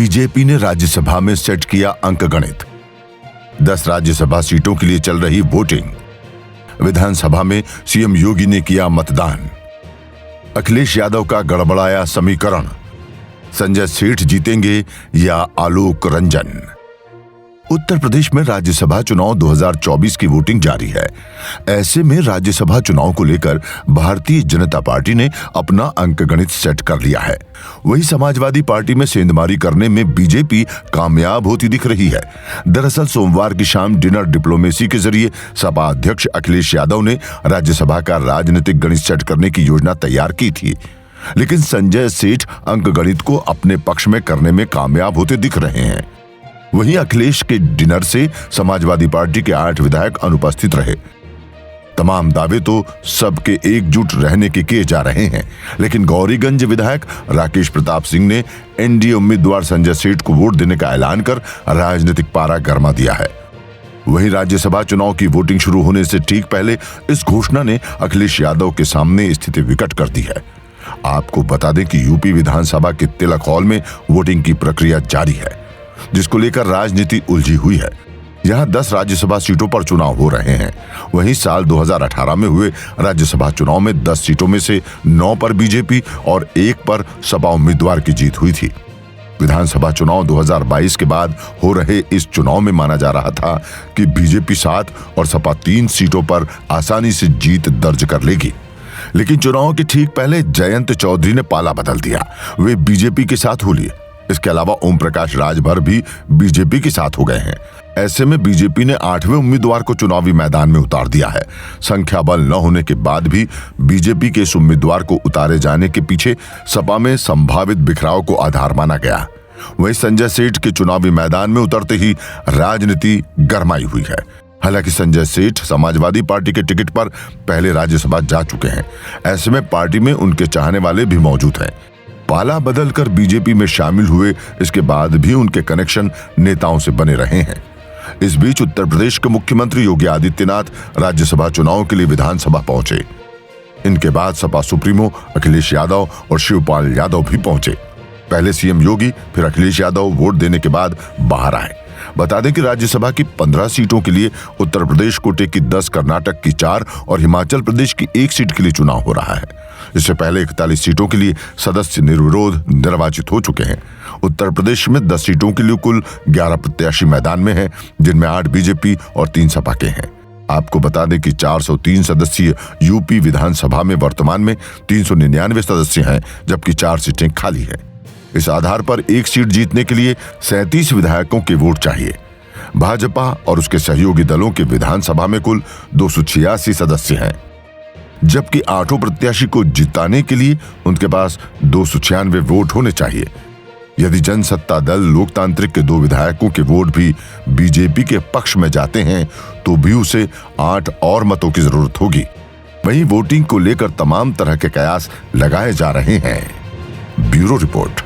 BJP ने राज्यसभा में set किया अंकगणित। 10 राज्यसभा सीटों के लिए चल रही वोटिंग। विधानसभा में सीएम योगी ने किया मतदान। अखिलेश यादव का गड़बड़ाया समीकरण। संजय सेठ जीतेंगे या आलोक रंजन। उत्तर प्रदेश में राज्यसभा चुनाव 2024 की वोटिंग जारी है। ऐसे में राज्यसभा चुनाव को लेकर भारतीय जनता पार्टी ने अपना अंकगणित सेट कर लिया है। वहीं समाजवादी पार्टी में सेंधमारी करने में बीजेपी कामयाब होती दिख रही है। दरअसल सोमवार की शाम डिनर डिप्लोमेसी के जरिए सपा अध्यक्ष अखिलेश यादव ने राज्यसभा का राजनीतिक गणित सेट करने की योजना तैयार की थी, लेकिन संजय सेठ अंकगणित को अपने पक्ष में करने में कामयाब होते दिख रहे हैं। वहीं अखिलेश के डिनर से समाजवादी पार्टी के 8 विधायक अनुपस्थित रहे। तमाम दावे तो सबके एकजुट रहने के किए जा रहे हैं, लेकिन गौरीगंज विधायक राकेश प्रताप सिंह ने एनडीए उम्मीदवार संजय सेठ को वोट देने का ऐलान कर राजनीतिक पारा गरमा दिया है। वहीं राज्यसभा चुनाव की वोटिंग शुरू होने से ठीक पहले इस घोषणा ने अखिलेश यादव के सामने स्थिति विकट कर दी है। आपको बता दें कि यूपी विधानसभा के तिलक हॉल में वोटिंग की प्रक्रिया जारी है, जिसको लेकर राजनीति उलझी हुई है। यहां 10 राज्यसभा सीटों पर चुनाव हो रहे हैं। वहीं साल 2018 में हुए राज्यसभा चुनाव में 10 सीटों में से 9 पर बीजेपी और 1 पर सपा उम्मीदवार की जीत हुई थी। विधानसभा चुनाव 2022 के बाद हो रहे इस चुनाव में माना जा रहा था कि बीजेपी 7 और सपा 3 सीटों पर आसानी से जीत दर्ज कर लेगी, लेकिन चुनाव के ठीक पहले जयंत चौधरी ने पाला बदल दिया। वे बीजेपी के साथ हो लिए। इसके अलावा ओम प्रकाश राजभर भी बीजेपी के साथ हो गए हैं। ऐसे में बीजेपी ने 8वें उम्मीदवार को चुनावी मैदान में उतार दिया है। संख्या बल न होने के बाद भी बीजेपी के इस उम्मीदवार को उतारे जाने के पीछे सपा में संभावित बिखराव को आधार माना गया। वहीं संजय सेठ के चुनावी मैदान में उतरते ही राजनीति गरमाई हुई है। हालांकि संजय सेठ समाजवादी पार्टी के टिकट पर पहले राज्यसभा जा चुके हैं। ऐसे में पार्टी में उनके चाहने वाले भी मौजूद हैं। पाला बदलकर बीजेपी में शामिल हुए इसके बाद भी उनके कनेक्शन नेताओं से बने रहे हैं। इस बीच उत्तर प्रदेश के मुख्यमंत्री योगी आदित्यनाथ राज्यसभा चुनाव के लिए विधानसभा पहुंचे। इनके बाद सपा सुप्रीमो अखिलेश यादव और शिवपाल यादव भी पहुंचे। पहले सीएम योगी फिर अखिलेश यादव वोट देने के बाद बाहर आए। बता दें कि राज्यसभा की 15 सीटों के लिए उत्तर प्रदेश कोटे की 10, कर्नाटक की 4 और हिमाचल प्रदेश की 1 सीट के लिए चुनाव हो रहा है। इससे पहले 41 सीटों के लिए सदस्य निर्विरोध निर्वाचित हो चुके हैं। उत्तर प्रदेश में 10 सीटों के लिए कुल 11 प्रत्याशी मैदान में हैं, जिनमें 8 बीजेपी और 3 सपा के हैं। आपको बता दें कि 403 सदस्यीय यूपी विधानसभा में वर्तमान में 399 सदस्य हैं, जबकि 4 सीटें खाली हैं। इस आधार पर 1 सीट जीतने के लिए 37 विधायकों के वोट चाहिए। भाजपा और उसके सहयोगी दलों के विधानसभा में कुल 286 सदस्य हैं, जबकि 8 प्रत्याशी को जिताने के लिए उनके पास 296 वोट होने चाहिए। यदि जनसत्ता दल लोकतांत्रिक के 2 विधायकों के वोट भी बीजेपी के पक्ष में जाते हैं तो भी उसे 8 और मतों की जरूरत होगी। वहीं वोटिंग को लेकर तमाम तरह के कयास लगाए जा रहे हैं। Bureau report.